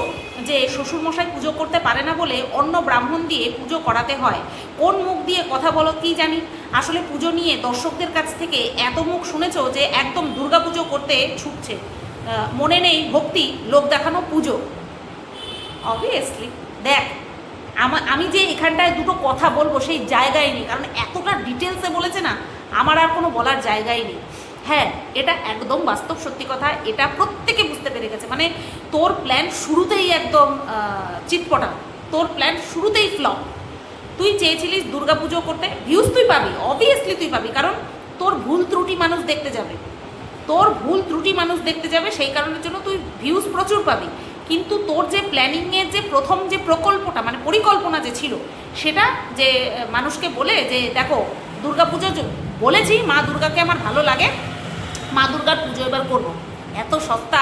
যে শ্বশুরমশাই পুজো করতে পারে না বলে অন্য ব্রাহ্মণ দিয়ে পুজো করাতে হয়। কোন মুখ দিয়ে কথা বলো কি জানি। আসলে পুজো নিয়ে দর্শকদের কাছ থেকে এত মুখ শুনেছো যে একদম দুর্গাপুজো করতে ছুটছে, মনে নেই ভক্তি, লোক দেখানো পুজো। অবভিয়াসলি দেখ, আমি যে এখানটায় দুটো কথা বলবো সেই জায়গায় নেই, কারণ এতটা ডিটেলসে বলেছে না, আমার আর কোনো বলার জায়গাই নেই। হ্যাঁ, এটা একদম বাস্তব সত্যি কথা, এটা প্রত্যেকে বুঝতে পেরে গেছে। মানে তোর প্ল্যান শুরুতেই একদম চিৎপটা, তোর প্ল্যান শুরুতেই ফ্লপ। তুই চেয়েছিলিস দুর্গাপুজো করতে, ভিউজ তুই পাবি, অবভিয়াসলি তুই পাবি, কারণ তোর ভুল ত্রুটি মানুষ দেখতে যাবে, সেই কারণের জন্য তুই ভিউজ প্রচুর পাবি। কিন্তু তোর যে প্ল্যানিংয়ের যে প্রথম যে প্রকল্পটা, মানে পরিকল্পনা যে ছিল, সেটা যে মানুষকে বলে যে দেখো দুর্গাপুজো বলেছি, মা দুর্গাকে আমার ভালো লাগে, মা দুর্গার পুজো এবার করবো, এত সস্তা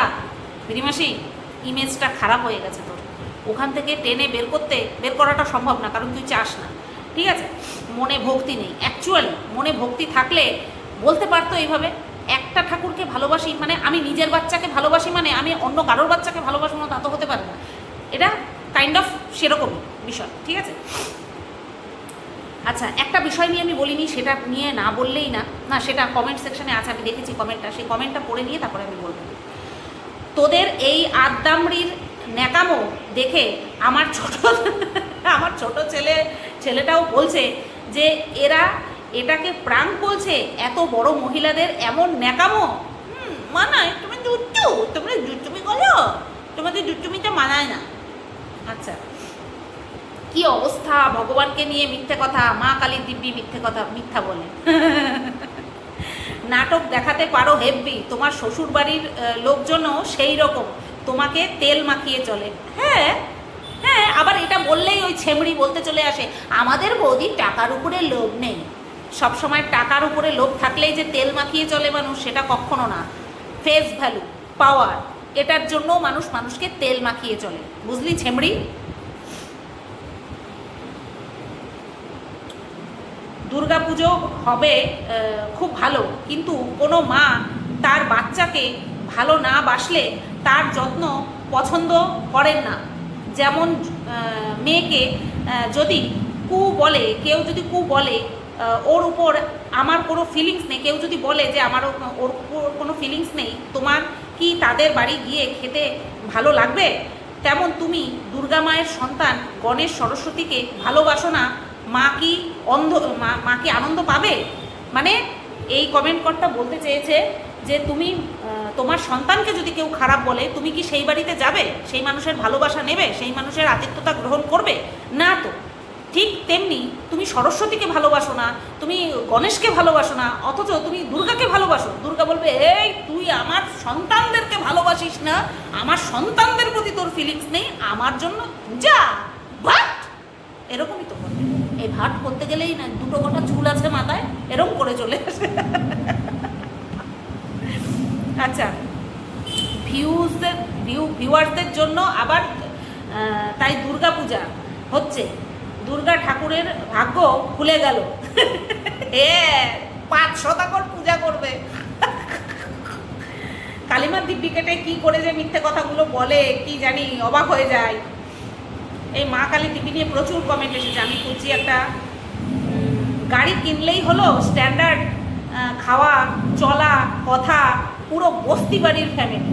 বিড়িমাসি, ইমেজটা খারাপ হয়ে গেছে তোর। ওখান থেকে টেনে বের করাটা সম্ভব না, কারণ তুই চাস না, ঠিক আছে? মনে ভক্তি নেই। অ্যাকচুয়ালি মনে ভক্তি থাকলে বলতে পারতো এইভাবে, একটা ঠাকুরকে ভালোবাসি মানে আমি নিজের বাচ্চাকে ভালোবাসি, মানে আমি অন্য কারোর বাচ্চাকে ভালোবাসবো না, তা তো হতে পারে না। এটা কাইন্ড অফ সেরকমই বিষয়, ঠিক আছে? আচ্ছা, একটা বিষয় নিয়ে আমি বলিনি, সেটা নিয়ে না বললেই না, সেটা কমেন্ট সেকশনে আছে, আমি দেখেছি কমেন্টটা, সেই কমেন্টটা পড়ে নিয়ে তারপরে আমি বলবো। তোদের এই আদ্দামড়ির ন্যাকামো দেখে আমার ছোট ছেলেটাও বলছে যে এটাকে প্রাঙ্ক বলছে, এত বড় মহিলাদের এমন ন্যাকামো মানায়? তোমরা জুচ্চুমি করো, তোমাদের জুচ্চুমিটা মানায় না। আচ্ছা, কি অবস্থা, ভগবানকে নিয়ে মিথ্যে কথা, মা কালী দিব্যি মিথ্যা বলে। নাটক দেখাতে পারো হেব্বি, তোমার শ্বশুর বাড়ির লোকজনও সেই রকম, তোমাকে তেল মাখিয়ে চলে। হ্যাঁ, আবার এটা বললেই ওই ছেমড়ি বলতে চলে আসে আমাদের বৌদির টাকার উপরে লোভ নেই। সবসময় টাকার উপরে লোভ থাকলেই যে তেল মাখিয়ে চলে মানুষ, সেটা কখনো না। ফেস ভ্যালু, পাওয়ার, এটার জন্য মানুষকে তেল মাখিয়ে চলে, বুঝলি ছেমড়ি? দুর্গাপুজো হবে খুব ভালো, কিন্তু কোনো মা তার বাচ্চাকে ভালো না বাসলে তার যত্ন পছন্দ করেন না। যেমন মেয়েকে যদি কেউ যদি বলে ওর উপর আমার কোনো ফিলিংস নেই, কেউ যদি বলে যে ওর উপর কোনো ফিলিংস নেই, তোমার কি তাদের বাড়ি গিয়ে খেতে ভালো লাগবে? তেমন তুমি দুর্গা মায়ের সন্তান গণেশ সরস্বতীকে ভালোবাসো না, মা কি আনন্দ পাবে? মানে এই কমেন্ট করতে বলতে চেয়েছে যে তুমি তোমার সন্তানকে যদি কেউ খারাপ বলে তুমি কি সেই বাড়িতে যাবে, সেই মানুষের ভালোবাসা নেবে, সেই মানুষের আতিথ্যতা গ্রহণ করবে না? তো ঠিক তেমনি তুমি সরস্বতীকে ভালোবাসো না, তুমি গণেশকে ভালোবাসো না, অথচ তুমি দুর্গাকে ভালোবাসো। দুর্গা বলবে এই তুই আমার সন্তানদেরকে ভালোবাসিস না, আমার সন্তানদের প্রতি তোর ফিলিংস নেই, আমার জন্য যা ভাট। এরকমই তো করবে। এই ভাট করতে গেলেই না দুটো গোটা চুল আছে মাথায়, এরকম করে চলে আসে। আচ্ছা, ভিউয়ার্সদের জন্য আবার তাই দুর্গা পূজা হচ্ছে, দুর্গা ঠাকুরের ভাগ্য খুলে গেল। 500 টাকার পূজা করবে। কালিমার দিব্যি কেটে কি করে যে মিথ্যে কথাগুলো বলে কি জানি, অবাক হয়ে যায়। এই মা কালী দিব্যি নিয়ে প্রচুর কমেন্ট এসেছে। আমি খুঁজছি একটা, গাড়ি কিনলেই হলো স্ট্যান্ডার্ড খাওয়া চলা কথা, পুরো বস্তি বাড়ির ফ্যামিলি।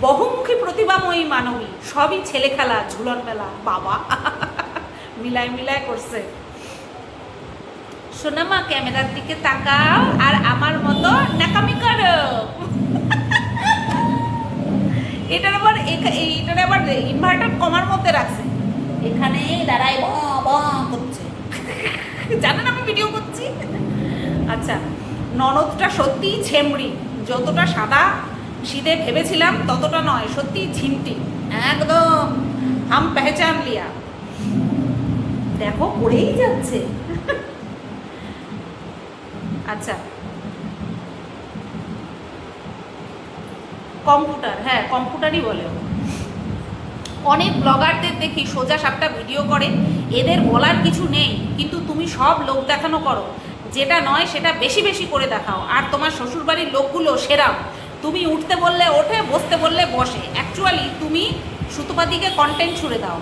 বহুমুখী প্রতিভাময়ী মানবী, সবই ছেলে খেলা ঝুলন মেলা। বাবা মিলায় করছে। সোনামা ক্যামেরার দিকে তাকাও আর আমার মতো নাকামি করো। এটার আবার ইনভার্টার কমার মধ্যে রাখছে, এখানে দাঁড়ায় করছে। জানেন আমি ভিডিও করছি। আচ্ছা, ননদটা সত্যিই ছেমড়ি, যতটা সাদা সিধে ভেবেছিলাম ততটা নয়, সত্যি ঝিমটি, একদম হাম পেহচান লিয়া। দেখো পড়েই যাচ্ছে। আচ্ছা, কম্পিউটার, হ্যাঁ কম্পিউটারই বলে। অনেক ব্লগারদের দেখি সোজা সাপটা ভিডিও করে, এদের বলার কিছু নেই, কিন্তু তুমি সব লোক দেখানো করো, যেটা নয় সেটা বেশি বেশি করে দেখাও। আর তোমার শ্বশুরবাড়ির লোকগুলো সেরাও, তুমি উঠতে বললে ওঠে, বসতে বললে বসে। অ্যাকচুয়ালি তুমি সুতপাদিকে কন্টেন্ট ছুড়ে দাও।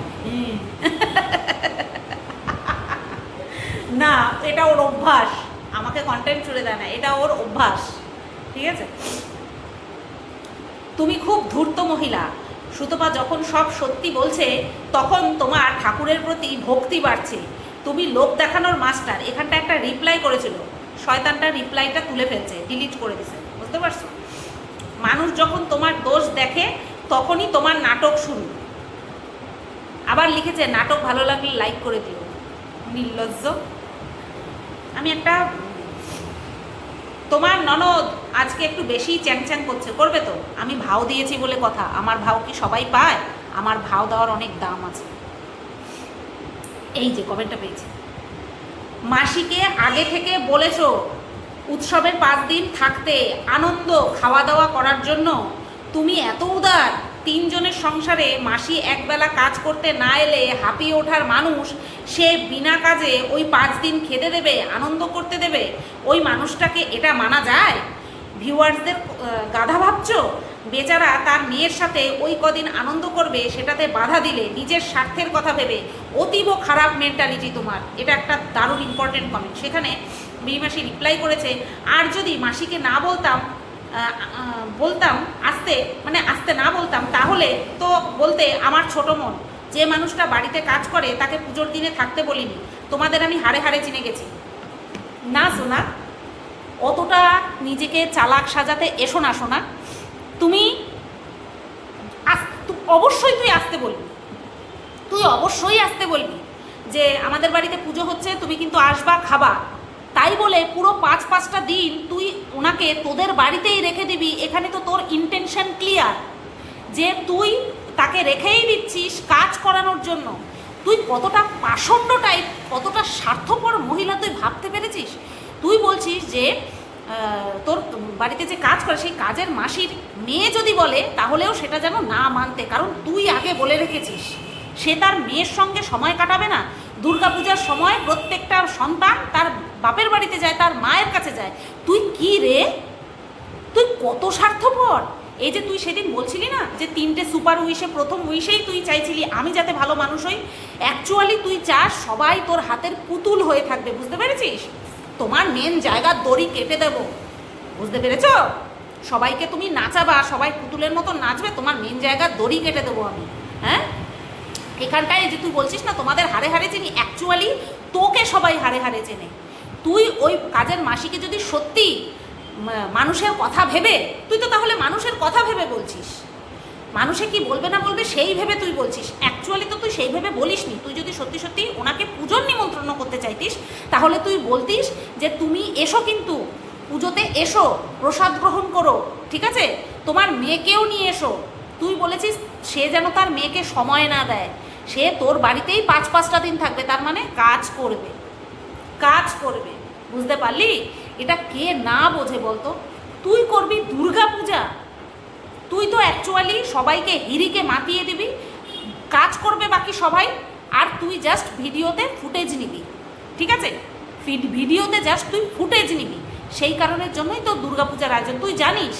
না, এটা ওর অভ্যাস, আমাকে কন্টেন্ট ছুড়ে দেয় না, এটা ওর অভ্যাস। ঠিক আছে, তুমি খুব ধূর্ত মহিলা। সুতপা যখন সব সত্যি বলছে তখন তোমার ঠাকুরের প্রতি ভক্তি বাড়ছে। তুমি লোক দেখানোর মাস্টার। এখানটা একটা রিপ্লাই করেছিল, শয়তানটা রিপ্লাইটা তুলে ফেলছে, ডিলিট করে দিছে, বুঝতে পারছো? মানুষ যখন তোমার দোষ দেখে তখনই তোমার নাটক শুরু। আবার লিখেছে নাটক ভালো লাগলে লাইক করে দিও। নির্লজ্জ। আমি একটা, তোমার ননদ আজকে একটু বেশি চ্যাংচ্যাং করছে, করবে তো, আমি ভাও দিয়েছি বলে কথা। আমার ভাও কি সবাই পায়? আমার ভাও দেওয়ার অনেক দাম আছে। এই যে কমেন্টটা পেয়েছি, মাসিকে আগে থেকে বলেছো উৎসবের 5 দিন থাকতে, আনন্দ খাওয়া দাওয়া করার জন্য। তুমি এত উদার। 3 জনের সংসারে মাসি একবেলা কাজ করতে না এলে হাঁপিয়ে ওঠার মানুষ, সে বিনা কাজে ওই 5 দিন খেতে দেবে, আনন্দ করতে দেবে। ওই মানুষটাকে এটা মানা যায়? ভিউয়ার্সদের গাধা ভাবছো? বেচারা তার মেয়ের সাথে ওই কদিন আনন্দ করবে, সেটাতে বাধা দিলে নিজের স্বার্থের কথা ভেবে। অতীব খারাপ মেন্টালিটি তোমার। এটা একটা দারুণ ইম্পর্টেন্ট কমেন্ট। সেখানে মিহিমাসি রিপ্লাই করেছে, আর যদি মাসিকে না বলতাম আসতে না বলতাম, তাহলে তো বলতে আমার ছোট মন। যে মানুষটা বাড়িতে কাজ করে তাকে পুজোর দিনে থাকতে বলিনি। তোমাদের আমি হাড়ে হাড়ে চিনে গেছি। না সোনা, অতটা নিজেকে চালাক সাজাতে এসো না সোনা। তুমি অবশ্যই আসতে বলবি, তুই অবশ্যই আসতে বলবি যে আমাদের বাড়িতে পুজো হচ্ছে, তুমি কিন্তু আসবা, খাবা। তাই বলে পুরো 5-5টা দিন তুই ওনাকে তোদের বাড়িতেই রেখে দিবি। এখানে তো তোর ইন্টেনশন ক্লিয়ার যে তুই তাকে রেখেই দিচ্ছিস কাজ করানোর জন্য। তুই কতটা পাষণ্ড টাইপ, কতটা স্বার্থপর মহিলা তুই ভাবতে পেরেছিস? তুই বলছিস যে তোর বাড়িতে যে কাজ করে সেই কাজের মাসির মেয়ে যদি বলে তাহলেও সেটা যেন না মানতে, কারণ তুই আগে বলে রেখেছিস সে তার মেয়ের সঙ্গে সময় কাটাবে না। দুর্গাপূজার সময় প্রত্যেকটা সন্তান তার বাপের বাড়িতে যায়, তার মায়ের কাছে যায়। তুই কি রে, তুই কত স্বার্থপর! এই যে তুই সেদিন বলছিলি না যে 3টে সুপার উইশে প্রথম উইশেই তুই চাইছিলি আমি যাতে ভালো মানুষ হই। অ্যাকচুয়ালি তুই চাস সবাই তোর হাতের পুতুল হয়ে থাকবে, বুঝতে পেরেছিস? তোমার মেন জায়গার দড়ি কেটে দেব, বুঝতে পেরেছ? সবাইকে তুমি নাচাবা, সবাই পুতুলের মতো নাচবে, তোমার মেন জায়গার দড়ি কেটে দেবো আমি। হ্যাঁ, এখানটায় যে তুই বলছিস না তোমাদের হাড়ে হাড়ে চেনি, অ্যাকচুয়ালি তোকে সবাই হাড়ে হাড়ে চেনে। তুই ওই কাজের মাসিকে যদি সত্যি মানুষের কথা ভেবে, তুই তো তাহলে মানুষের কথা ভেবে বলছিস, মানুষে কি বলবে না বলবে সেই ভেবে তুই বলছিস। অ্যাকচুয়ালি তো তুই সেই ভেবে বলিসনি। তুই যদি সত্যি সত্যি ওনাকে পুজোর নিমন্ত্রণ করতে চাইতিস তাহলে তুই বলতিস যে তুমি এসো, কিন্তু পুজোতে এসো, প্রসাদ গ্রহণ করো, ঠিক আছে, তোমার মেয়েকেও নিয়ে এসো। তুই বলেছিস সে যেন তার মেয়েকে সময় না দেয়, সে তোর বাড়িতেই 5-5টা দিন থাকবে, তার মানে কাজ করবে, কাজ করবে। বুঝতে পারলি? এটা কে না বোঝে বলতো? তুই করবি দুর্গা পূজা, তুই তো অ্যাকচুয়ালি সবাইকে হিরিকে মাতিয়ে দিবি, কাজ করবে বাকি সবাই, আর তুই জাস্ট ভিডিওতে ফুটেজ নিবি, ঠিক আছে, ভিডিওতে জাস্ট তুই ফুটেজ নিবি। সেই কারণের জন্যই তোর দুর্গাপূজার আয়োজন। তুই জানিস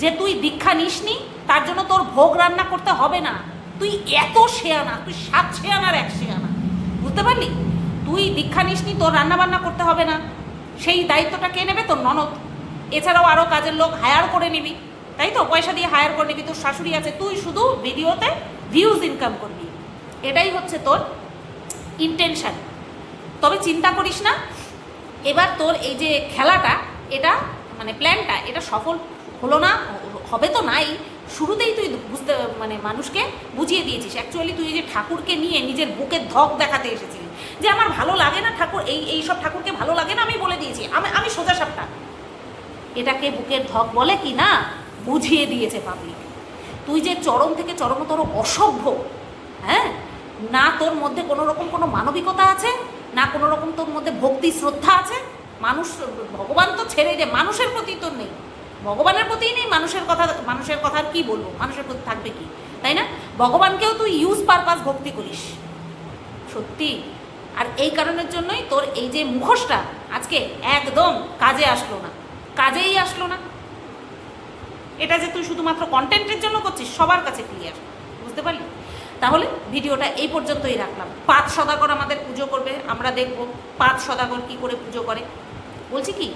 যে তুই দীক্ষা নিসনি, তার জন্য তোর ভোগ রান্না করতে হবে না। তুই এত শেয়ানা, তুই 7 শেয়ানার 1 শেয়ানা, বুঝতে পারলি? তুই দীক্ষা নিসনি, তোর রান্না বান্না করতে হবে না, সেই দায়িত্বটা কে নেবে? তোর ননদ। এছাড়াও আরও কাজের লোক হায়ার করে নিবি, তাই তো, পয়সা দিয়ে হায়ার করে নিবি, তোর শাশুড়ি আছে, তুই শুধু ভিডিওতে ভিউজ ইনকাম করবি, এটাই হচ্ছে তোর ইন্টেনশন। তবে চিন্তা করিস না, এবার তোর এই যে খেলাটা, এটা মানে প্ল্যানটা, এটা সফল হলো না, হবে তো নাই, শুরুতেই তুই বুঝতে মানে মানুষকে বুঝিয়ে দিয়েছিস। অ্যাকচুয়ালি তুই যে ঠাকুরকে নিয়ে নিজের বুকের ধক দেখাতে এসেছিলি যে আমার ভালো লাগে না ঠাকুর, এই সব ঠাকুরকে ভালো লাগে না, আমি বলে দিয়েছি, আমি সোজা সাপটা। এটাকে বুকের ধক বলে কি না বুঝিয়ে দিয়েছে পাবলিক। তুই যে চরম থেকে চরমতর অসভ্য, হ্যাঁ, না তোর মধ্যে কোনো রকম কোনো মানবিকতা আছে, না কোনো রকম তোর মধ্যে ভক্তি শ্রদ্ধা আছে। মানুষ, ভগবান তো ছেড়ে দে, মানুষের প্রতি তোর নেই, ভগবানের প্রতিই নেই, মানুষের কথা আর কী বলবো, মানুষের প্রতি থাকবে কি, তাই না? ভগবানকেও তুই ইউজ পারপাস ভক্তি করিস, সত্যি। আর এই কারণের জন্যই তোর এই যে মুখোশটা আজকে একদম কাজে আসলো না, কাজেই আসলো না। এটা যে তুই শুধুমাত্র কন্টেন্টের জন্য করছিস সবার কাছে ক্লিয়ার, বুঝতে পারলি? তাহলে ভিডিওটা এই পর্যন্তই রাখলাম। 5 সদাগর আমাদের পুজো করবে, আমরা দেখব 5 সদাগর কী করে পুজো করে। বলছি কি,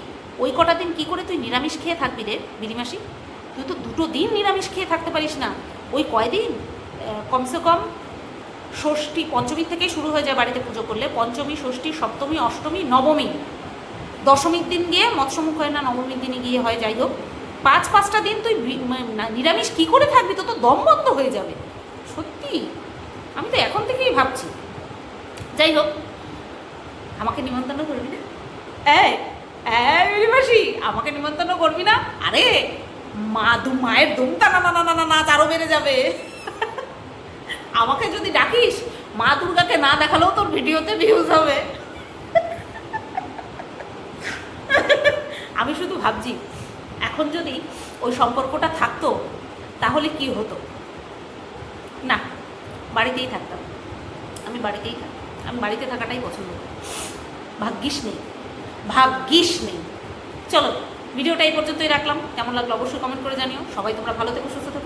ওই কটা দিন কী করে তুই নিরামিষ খেয়ে থাকবি রে বিড়িমাসি? তুই তো 2 দিন নিরামিষ খেয়ে থাকতে পারিস না। ওই কয়দিন, কমসে কম ষষ্ঠী পঞ্চমী থেকেই শুরু হয়ে যায় বাড়িতে পুজো করলে, পঞ্চমী, ষষ্ঠী, সপ্তমী, অষ্টমী, নবমী, দশমীর দিন গিয়ে মৎস্যমুখ হয় না, নবমীর দিনে গিয়ে হয়, যাই হোক 5-5টা দিন তুই নিরামিষ কী করে থাকবি? তো দম বন্ধ হয়ে যাবে, সত্যি। আমি তো এখন থেকেই ভাবছি। যাই হোক, আমাকে নিমন্ত্রণ করবি না? বিড়িমাসি, আমাকে নিমন্ত্রণ করবি না? আরে মায়ের দুমটা না তারও বেড়ে যাবে। আমাকে যদি ডাকিস, মা দুর্গাকে না দেখালেও তোর ভিডিওতে ভিউজ হবে। আমি শুধু ভাবছি এখন যদি ওই সম্পর্কটা থাকতো তাহলে কি হতো। না, বাড়িতেই থাকতাম, আমি বাড়িতেই থাকতাম, আমি বাড়িতে থাকাটাই পছন্দ করি। ভাগ্যিস নেই। চলো, ভিডিওটা এই পর্যন্তই রাখলাম। কেমন লাগলো অবশ্যই কমেন্ট করে জানিও। সবাই তোমরা ভালো থেকো, সুস্থ থেকো।